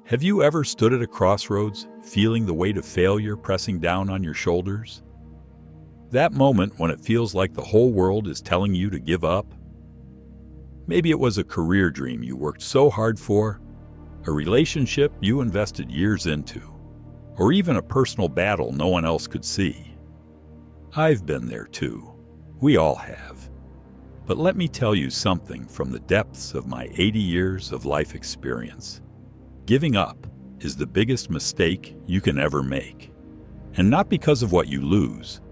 Have you ever stood at a crossroads, feeling the weight of failure pressing down on your shoulders? That moment when it feels like the whole world is telling you to give up? Maybe it was a career dream you worked so hard for, a relationship you invested years into, or even a personal battle no one else could see. I've been there too. We all have. But let me tell you something from the depths of my 80 years of life experience. Giving up is the biggest mistake you can ever make. And not because of what you lose,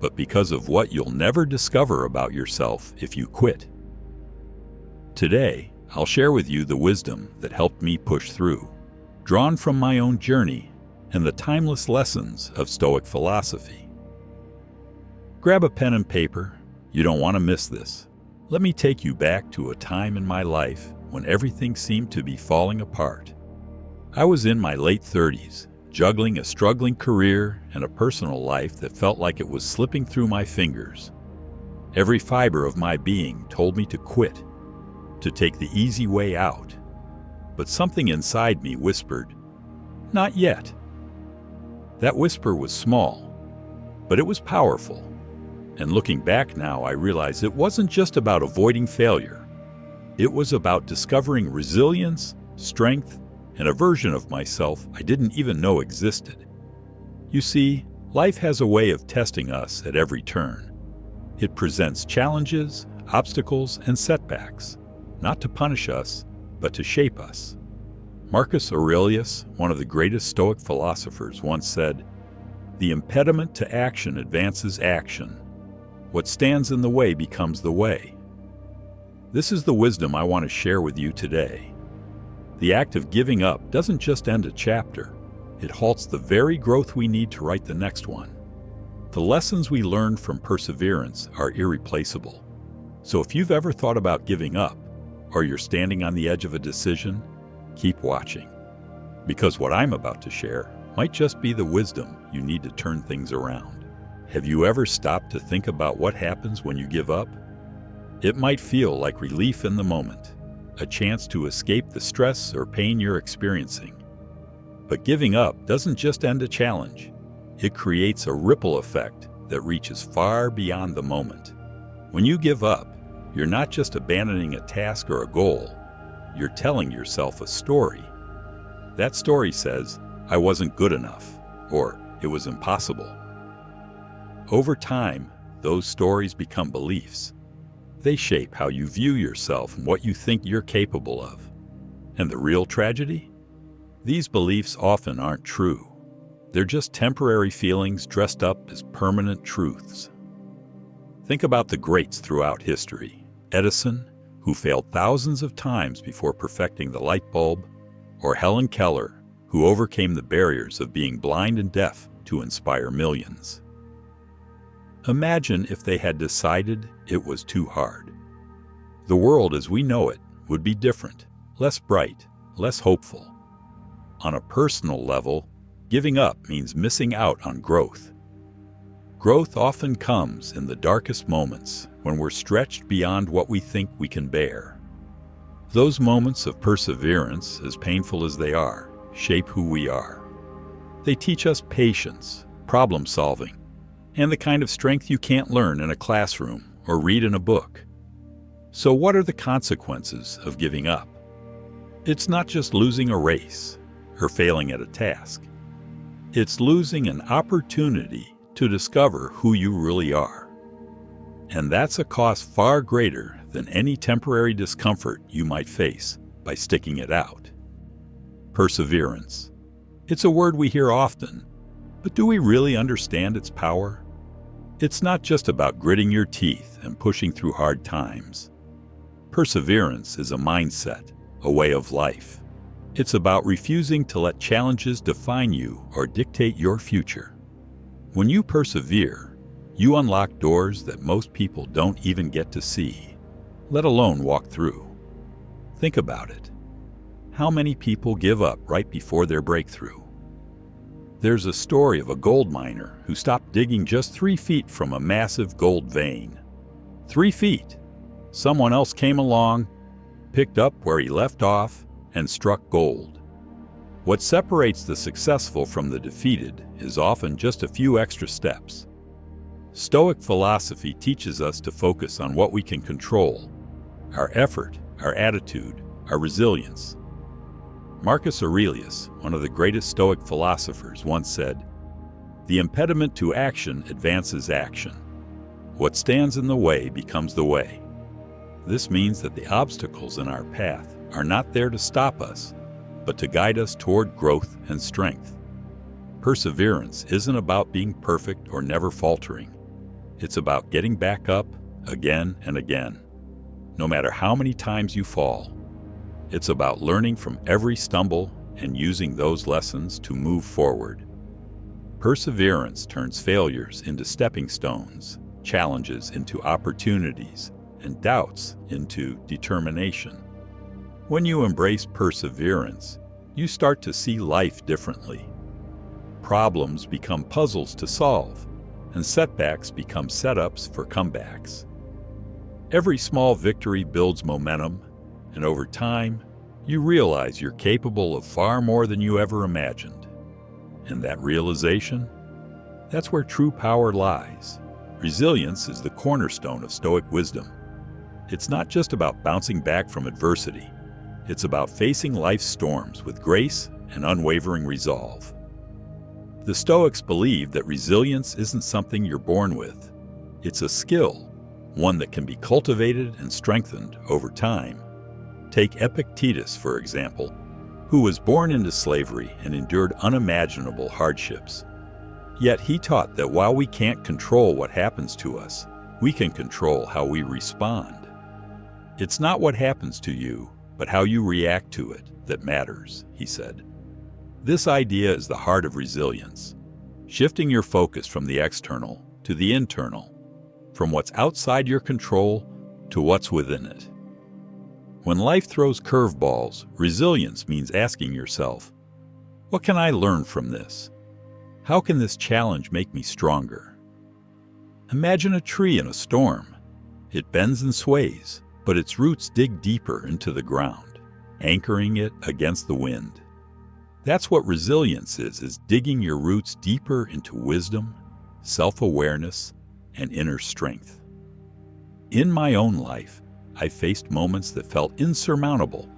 but because of what you'll never discover about yourself if you quit. Today, I'll share with you the wisdom that helped me push through, drawn from my own journey and the timeless lessons of Stoic philosophy. Grab a pen and paper. You don't want to miss this. Let me take you back to a time in my life when everything seemed to be falling apart. I was in my late 30s, juggling a struggling career and a personal life that felt like it was slipping through my fingers. Every fiber of my being told me to quit, to take the easy way out. But something inside me whispered, "Not yet." That whisper was small, but it was powerful. And looking back now, I realize it wasn't just about avoiding failure. It was about discovering resilience, strength, and a version of myself I didn't even know existed. You see, life has a way of testing us at every turn. It presents challenges, obstacles, and setbacks, not to punish us, but to shape us. Marcus Aurelius, one of the greatest Stoic philosophers, once said, "The impediment to action advances action. What stands in the way becomes the way." This is the wisdom I want to share with you today. The act of giving up doesn't just end a chapter, it halts the very growth we need to write the next one. The lessons we learn from perseverance are irreplaceable. So if you've ever thought about giving up, or you're standing on the edge of a decision, keep watching. Because what I'm about to share might just be the wisdom you need to turn things around. Have you ever stopped to think about what happens when you give up? It might feel like relief in the moment, a chance to escape the stress or pain you're experiencing. But giving up doesn't just end a challenge. It creates a ripple effect that reaches far beyond the moment. When you give up, you're not just abandoning a task or a goal, you're telling yourself a story. That story says, "I wasn't good enough," or "it was impossible." Over time, those stories become beliefs. They shape how you view yourself and what you think you're capable of. And the real tragedy? These beliefs often aren't true. They're just temporary feelings dressed up as permanent truths. Think about the greats throughout history. Edison, who failed thousands of times before perfecting the light bulb, or Helen Keller, who overcame the barriers of being blind and deaf to inspire millions. Imagine if they had decided it was too hard. The world as we know it would be different, less bright, less hopeful. On a personal level, giving up means missing out on growth. Growth often comes in the darkest moments when we're stretched beyond what we think we can bear. Those moments of perseverance, as painful as they are, shape who we are. They teach us patience, problem solving, and the kind of strength you can't learn in a classroom or read in a book. So what are the consequences of giving up? It's not just losing a race or failing at a task. It's losing an opportunity to discover who you really are. And that's a cost far greater than any temporary discomfort you might face by sticking it out. Perseverance. It's a word we hear often, but do we really understand its power? It's not just about gritting your teeth and pushing through hard times. Perseverance is a mindset, a way of life. It's about refusing to let challenges define you or dictate your future. When you persevere, you unlock doors that most people don't even get to see, let alone walk through. Think about it. How many people give up right before their breakthrough? There's a story of a gold miner who stopped digging just 3 feet from a massive gold vein. 3 feet. Someone else came along, picked up where he left off, and struck gold. What separates the successful from the defeated is often just a few extra steps. Stoic philosophy teaches us to focus on what we can control: our effort, our attitude, our resilience. Marcus Aurelius, one of the greatest Stoic philosophers, once said, "The impediment to action advances action. What stands in the way becomes the way." This means that the obstacles in our path are not there to stop us, but to guide us toward growth and strength. Perseverance isn't about being perfect or never faltering. It's about getting back up again and again, no matter how many times you fall. It's about learning from every stumble and using those lessons to move forward. Perseverance turns failures into stepping stones, challenges into opportunities, and doubts into determination. When you embrace perseverance, you start to see life differently. Problems become puzzles to solve, and setbacks become setups for comebacks. Every small victory builds momentum, and over time, you realize you're capable of far more than you ever imagined. And that realization? That's where true power lies. Resilience is the cornerstone of Stoic wisdom. It's not just about bouncing back from adversity. It's about facing life's storms with grace and unwavering resolve. The Stoics believe that resilience isn't something you're born with. It's a skill, one that can be cultivated and strengthened over time. Take Epictetus, for example, who was born into slavery and endured unimaginable hardships. Yet he taught that while we can't control what happens to us, we can control how we respond. It's not what happens to you, but how you react to it that matters, he said. This idea is the heart of resilience, shifting your focus from the external to the internal, from what's outside your control to what's within it. When life throws curveballs, resilience means asking yourself, what can I learn from this? How can this challenge make me stronger? Imagine a tree in a storm. It bends and sways, but its roots dig deeper into the ground, anchoring it against the wind. That's what resilience is digging your roots deeper into wisdom, self-awareness, and inner strength. In my own life, I faced moments that felt insurmountable,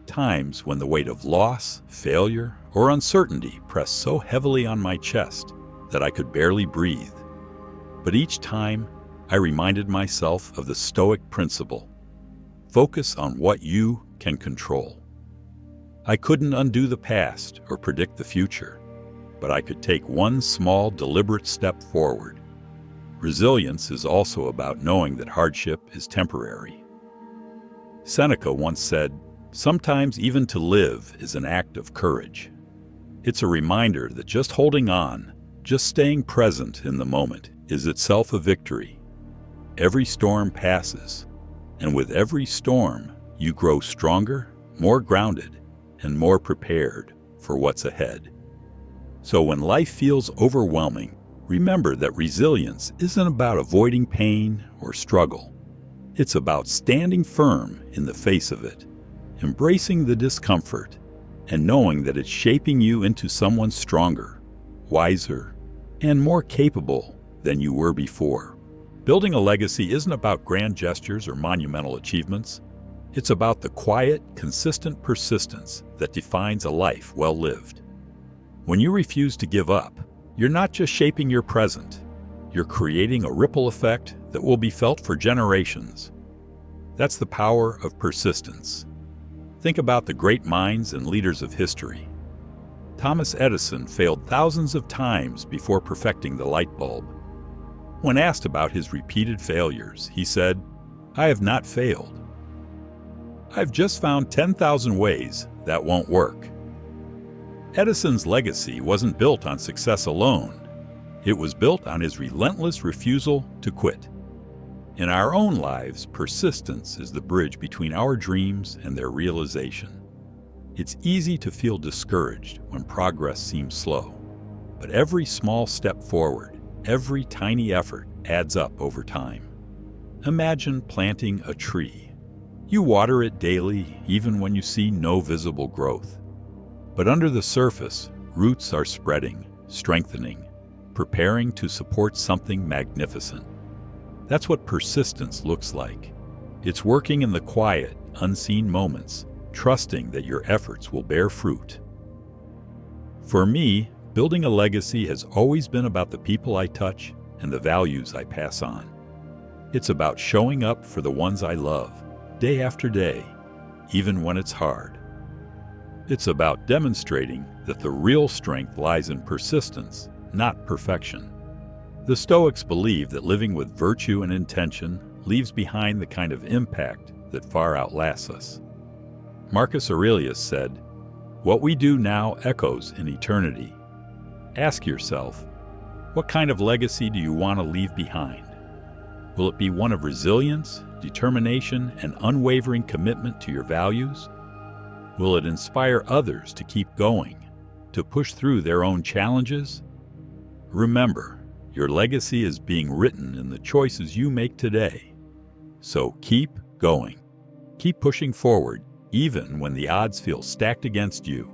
times when the weight of loss, failure, or uncertainty pressed so heavily on my chest that I could barely breathe. But each time, I reminded myself of the Stoic principle: focus on what you can control. I couldn't undo the past or predict the future, but I could take one small, deliberate step forward. Resilience is also about knowing that hardship is temporary. Seneca once said, "Sometimes even to live is an act of courage." It's a reminder that just holding on, just staying present in the moment, is itself a victory. Every storm passes, and with every storm, you grow stronger, more grounded, and more prepared for what's ahead. So when life feels overwhelming, remember that resilience isn't about avoiding pain or struggle. It's about standing firm in the face of it, embracing the discomfort, and knowing that it's shaping you into someone stronger, wiser, and more capable than you were before. Building a legacy isn't about grand gestures or monumental achievements. It's about the quiet, consistent persistence that defines a life well lived. When you refuse to give up, you're not just shaping your present, you're creating a ripple effect that will be felt for generations. That's the power of persistence. Think about the great minds and leaders of history. Thomas Edison failed thousands of times before perfecting the light bulb. When asked about his repeated failures, he said, "I have not failed. I've just found 10,000 ways that won't work." Edison's legacy wasn't built on success alone. It was built on his relentless refusal to quit. In our own lives, persistence is the bridge between our dreams and their realization. It's easy to feel discouraged when progress seems slow, but every small step forward, every tiny effort adds up over time. Imagine planting a tree. You water it daily, even when you see no visible growth. But under the surface, roots are spreading, strengthening, preparing to support something magnificent. That's what persistence looks like. It's working in the quiet, unseen moments, trusting that your efforts will bear fruit. For me, building a legacy has always been about the people I touch and the values I pass on. It's about showing up for the ones I love, day after day, even when it's hard. It's about demonstrating that the real strength lies in persistence, not perfection. The Stoics believe that living with virtue and intention leaves behind the kind of impact that far outlasts us. Marcus Aurelius said, "What we do now echoes in eternity." Ask yourself, what kind of legacy do you want to leave behind? Will it be one of resilience, determination, and unwavering commitment to your values? Will it inspire others to keep going, to push through their own challenges? Remember, your legacy is being written in the choices you make today. So keep going. Keep pushing forward, even when the odds feel stacked against you.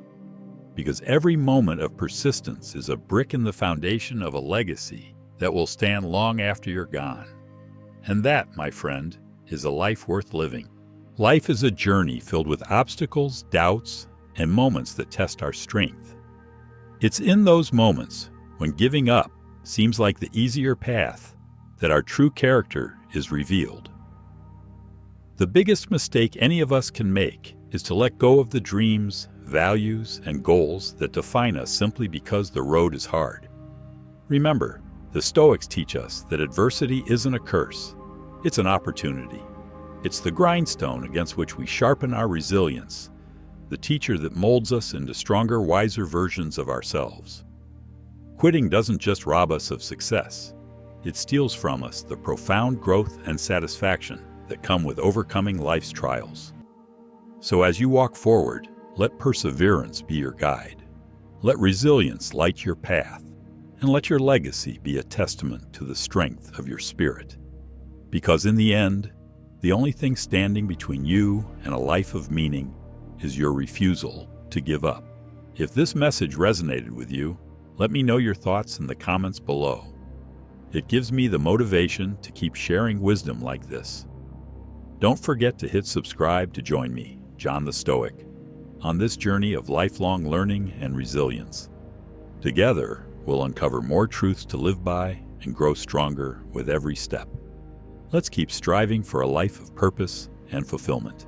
Because every moment of persistence is a brick in the foundation of a legacy that will stand long after you're gone. And that, my friend, is a life worth living. Life is a journey filled with obstacles, doubts, and moments that test our strength. It's in those moments, when giving up seems like the easier path, that our true character is revealed. The biggest mistake any of us can make is to let go of the dreams, values, and goals that define us simply because the road is hard. Remember, the Stoics teach us that adversity isn't a curse, it's an opportunity. It's the grindstone against which we sharpen our resilience, the teacher that molds us into stronger, wiser versions of ourselves. Quitting doesn't just rob us of success, it steals from us the profound growth and satisfaction that come with overcoming life's trials. So as you walk forward, let perseverance be your guide. Let resilience light your path, and let your legacy be a testament to the strength of your spirit. Because in the end, the only thing standing between you and a life of meaning is your refusal to give up. If this message resonated with you, let me know your thoughts in the comments below. It gives me the motivation to keep sharing wisdom like this. Don't forget to hit subscribe to join me, John the Stoic, on this journey of lifelong learning and resilience. Together, we'll uncover more truths to live by and grow stronger with every step. Let's keep striving for a life of purpose and fulfillment.